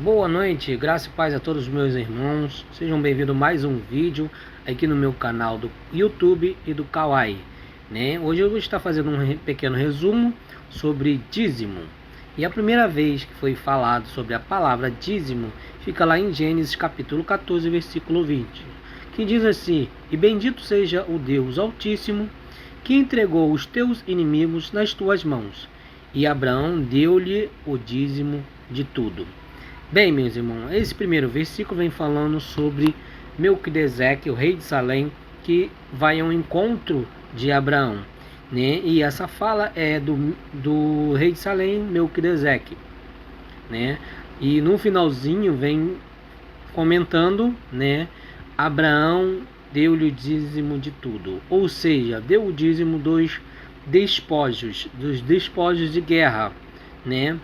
Boa noite, graça e paz a todos os meus irmãos. Sejam bem-vindos a mais um vídeo aqui no meu canal do YouTube e do Kawaii, né? Hoje eu vou estar fazendo um pequeno resumo sobre dízimo. E a primeira vez que foi falado sobre a palavra dízimo fica lá em Gênesis capítulo 14, versículo 20, que diz assim: E bendito seja o Deus Altíssimo, que entregou os teus inimigos nas tuas mãos. E Abraão deu-lhe o dízimo de tudo. Bem, meus irmãos, esse primeiro versículo vem falando sobre Melquisedeque, o rei de Salém, que vai ao encontro de Abraão, né? E essa fala é do rei de Salém, Melquisedeque, né? E no finalzinho vem comentando, né? Abraão deu-lhe o dízimo de tudo, ou seja, deu o dízimo dos despojos de guerra, né?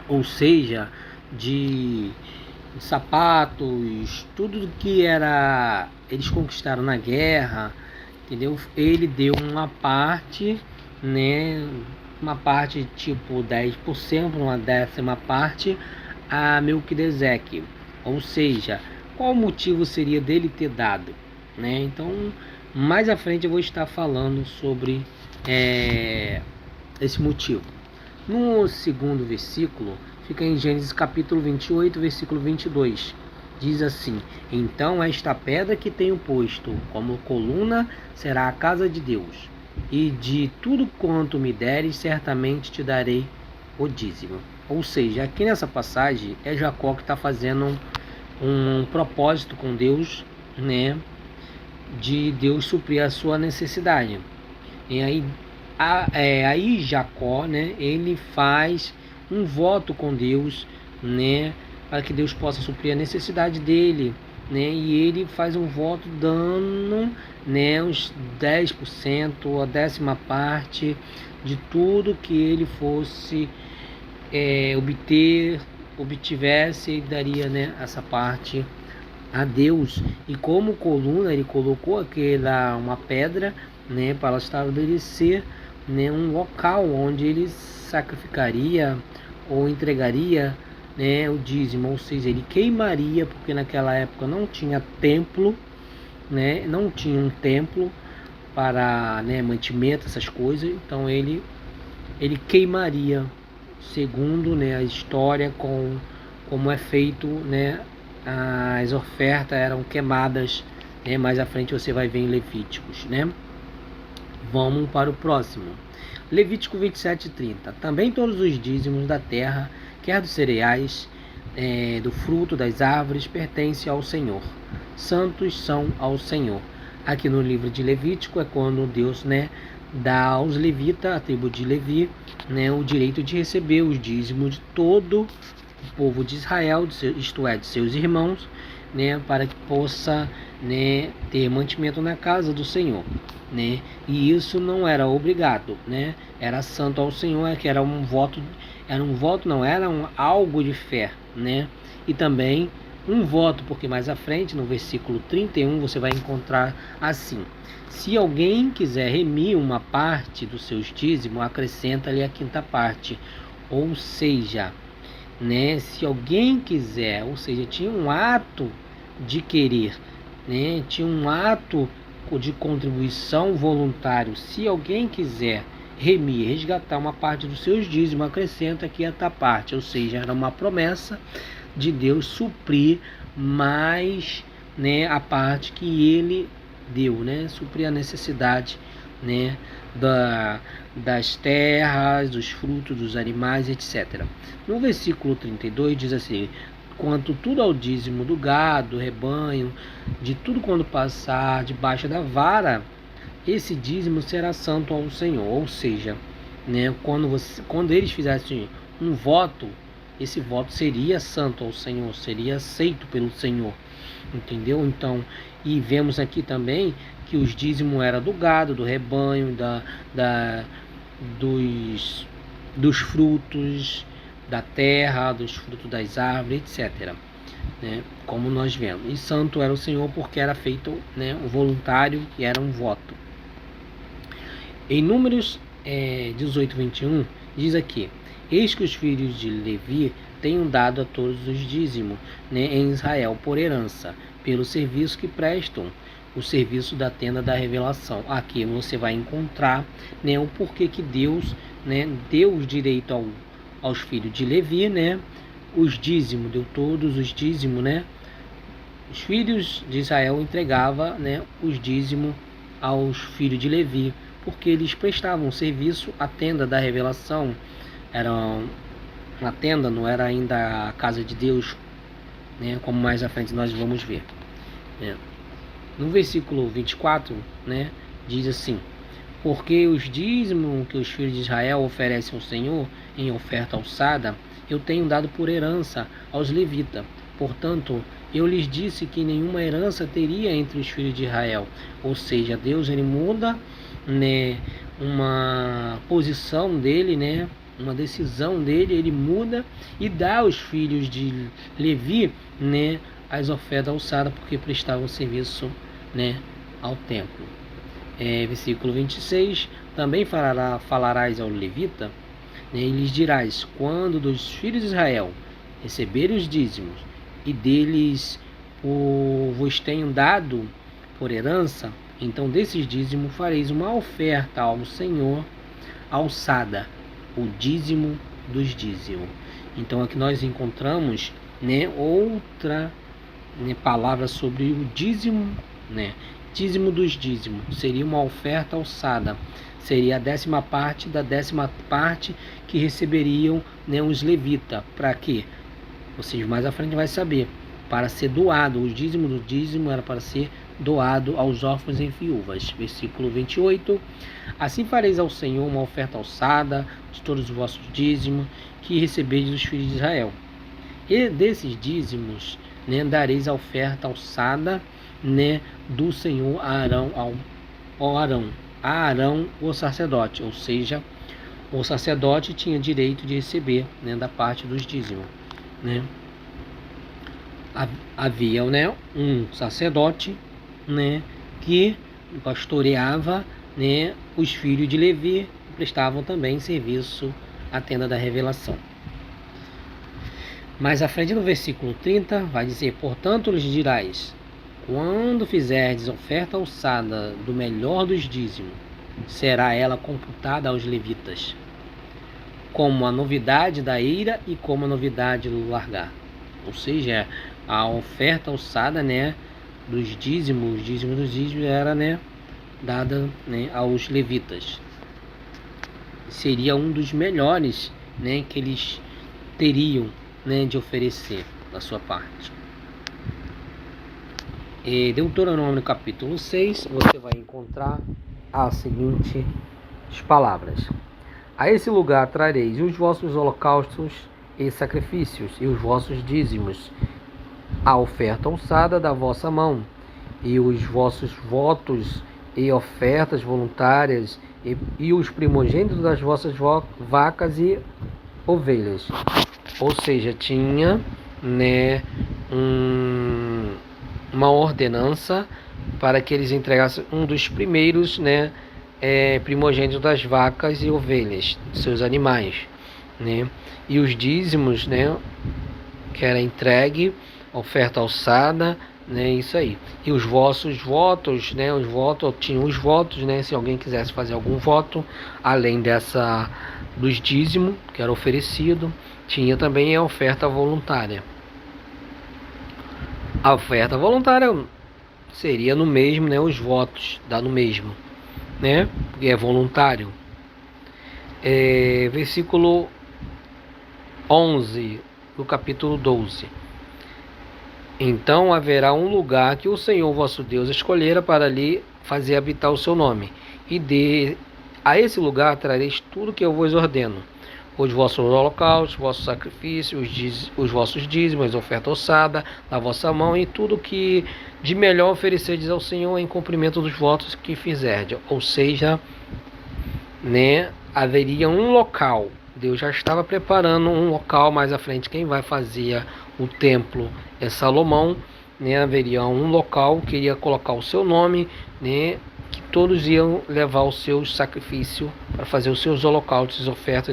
Ou seja, de sapatos, tudo que eles conquistaram na guerra, entendeu? Ele deu uma parte, né? Uma parte tipo 10%, uma décima parte a Melquisedeque. Ou seja, qual o motivo seria dele ter dado, né? Então, mais à frente eu vou estar falando sobre esse motivo. No segundo versículo, fica em Gênesis capítulo 28, versículo 22. Diz assim: Então esta pedra que tenho posto como coluna será a casa de Deus, e de tudo quanto me deres, certamente te darei o dízimo. Ou seja, aqui nessa passagem é Jacó que está fazendo um propósito com Deus, né? De Deus suprir a sua necessidade. E aí Jacó, né, ele faz um voto com Deus, né, para que Deus possa suprir a necessidade dele, né, e ele faz um voto dando, né, os 10%, a décima parte de tudo que ele fosse obtivesse, ele daria, né, essa parte a Deus. E como coluna ele colocou uma pedra, né, para estabelecer, né, um local onde ele sacrificaria ou entregaria, né, o dízimo, ou seja, ele queimaria, porque naquela época não tinha templo, né, não tinha um templo para, né, mantimento, essas coisas. Então ele queimaria, segundo, né, a história, como é feito, né, as ofertas eram queimadas, né, mais à frente você vai ver em Levíticos, né. Vamos para o próximo. Levítico 27:30. Também todos os dízimos da terra, quer dos cereais, do fruto das árvores, pertencem ao Senhor. Santos são ao Senhor. Aqui no livro de Levítico é quando Deus, né, dá aos levitas, a tribo de Levi, né, o direito de receber os dízimos de todo o povo de Israel, isto é, de seus irmãos, né, para que possa, né, ter mantimento na casa do Senhor, né? E isso não era obrigado, né? Era santo ao Senhor, que era um voto, algo de fé, né? E também um voto, porque mais à frente, no versículo 31, você vai encontrar assim: se alguém quiser remir uma parte dos seus dízimos, acrescenta-lhe a quinta parte. Ou seja, né, se alguém quiser, ou seja, tinha um ato de querer, né, tinha um ato de contribuição voluntário. Se alguém quiser remir, resgatar uma parte dos seus dízimos, acrescenta aqui esta parte. Ou seja, era uma promessa de Deus suprir mais, né, a parte que ele deu, né, suprir a necessidade, né, das terras, dos frutos, dos animais, etc. No versículo 32 diz assim: quanto tudo ao dízimo do gado, do rebanho, de tudo quando passar debaixo da vara, esse dízimo será santo ao Senhor. Ou seja, né, quando eles fizessem um voto, esse voto seria santo ao Senhor, seria aceito pelo Senhor, entendeu? Então, e vemos aqui também que os dízimos eram do gado, do rebanho, dos frutos da terra, dos frutos das árvores, etc. Né? Como nós vemos. E santo era o Senhor porque era feito, né, um voluntário, e era um voto. Em Números 18:21 diz aqui: Eis que os filhos de Levi tenho dado a todos os dízimos, né, em Israel por herança, pelo serviço que prestam, o serviço da tenda da revelação. Aqui você vai encontrar, né, o porquê que Deus, né, deu o direito aos filhos de Levi, né, os dízimos, deu todos os dízimos, né. Os filhos de Israel entregavam, né, os dízimos aos filhos de Levi, porque eles prestavam serviço à tenda da revelação. Era uma tenda, não era ainda a casa de Deus, né, como mais à frente nós vamos ver, né. No versículo 24, né, diz assim: porque os dízimos que os filhos de Israel oferecem ao Senhor em oferta alçada, eu tenho dado por herança aos levitas. Portanto, eu lhes disse que nenhuma herança teria entre os filhos de Israel. Ou seja, Deus ele muda, né, uma posição dele, né, uma decisão dele, ele muda e dá aos filhos de Levi, né, as ofertas alçadas, porque prestavam serviço, né, ao templo. Versículo 26, também falarás ao levita, né, e lhes dirás: quando dos filhos de Israel receberem os dízimos, e deles vos tenho dado por herança, então desses dízimos fareis uma oferta ao Senhor alçada, o dízimo dos dízimos. Então aqui nós encontramos, né, outra, né, palavra sobre o dízimo, né, dízimo dos dízimos. Seria uma oferta alçada, seria a 10ª parte da 10ª parte que receberiam, né, os levitas. Para quê? Vocês mais à frente vai saber. Para ser doado, o dízimo do dízimo era para ser doado aos órfãos e viúvas. Versículo 28. Assim fareis ao Senhor uma oferta alçada de todos os vossos dízimos que recebeis dos filhos de Israel. E desses dízimos, né, dareis a oferta alçada, né, do Senhor a Arão, o sacerdote. Ou seja, o sacerdote tinha direito de receber, né, da parte dos dízimos, né. Havia, né, um sacerdote, né, que pastoreava, né, os filhos de Levi, que prestavam também serviço à tenda da revelação. Mais à frente, no versículo 30, vai dizer: portanto lhes dirás, quando fizerdes oferta alçada do melhor dos dízimos, será ela computada aos levitas, como a novidade da eira e como a novidade do largar. Ou seja, a oferta alçada, né, dos dízimos, os dízimos dos dízimos era, né, dada, né, aos levitas. Seria um dos melhores, né, que eles teriam, né, de oferecer da sua parte. Deuteronômio capítulo 6, você vai encontrar as seguintes palavras: a esse lugar trareis os vossos holocaustos e sacrifícios, e os vossos dízimos, a oferta alçada da vossa mão, e os vossos votos e ofertas voluntárias, e os primogênitos das vossas vacas e ovelhas. Ou seja, tinha, né, uma ordenança para que eles entregassem um dos primeiros, né, primogênitos das vacas e ovelhas, seus animais, né, e os dízimos, né, que era entregue, oferta alçada, né, isso aí. E os vossos votos, né, tinham os votos, né, se alguém quisesse fazer algum voto, além dos dízimos que era oferecido, tinha também a oferta voluntária. A oferta voluntária seria no mesmo, né, os votos, dá no mesmo, né, porque é voluntário. Versículo 11 do capítulo 12. Então haverá um lugar que o Senhor vosso Deus escolhera para ali fazer habitar o seu nome, e a esse lugar trareis tudo que eu vos ordeno: os vossos holocaustos, os vossos sacrifícios, os vossos dízimos, as ofertas alçadas da vossa mão, e tudo que de melhor oferecerdes ao Senhor em cumprimento dos votos que fizerdes. Ou seja, né, haveria um local. Deus já estava preparando um local mais à frente. Quem vai fazer o templo é Salomão, né? Haveria um local que iria colocar o seu nome, né? Que todos iam levar o seu sacrifício para fazer os seus holocaustos, ofertas.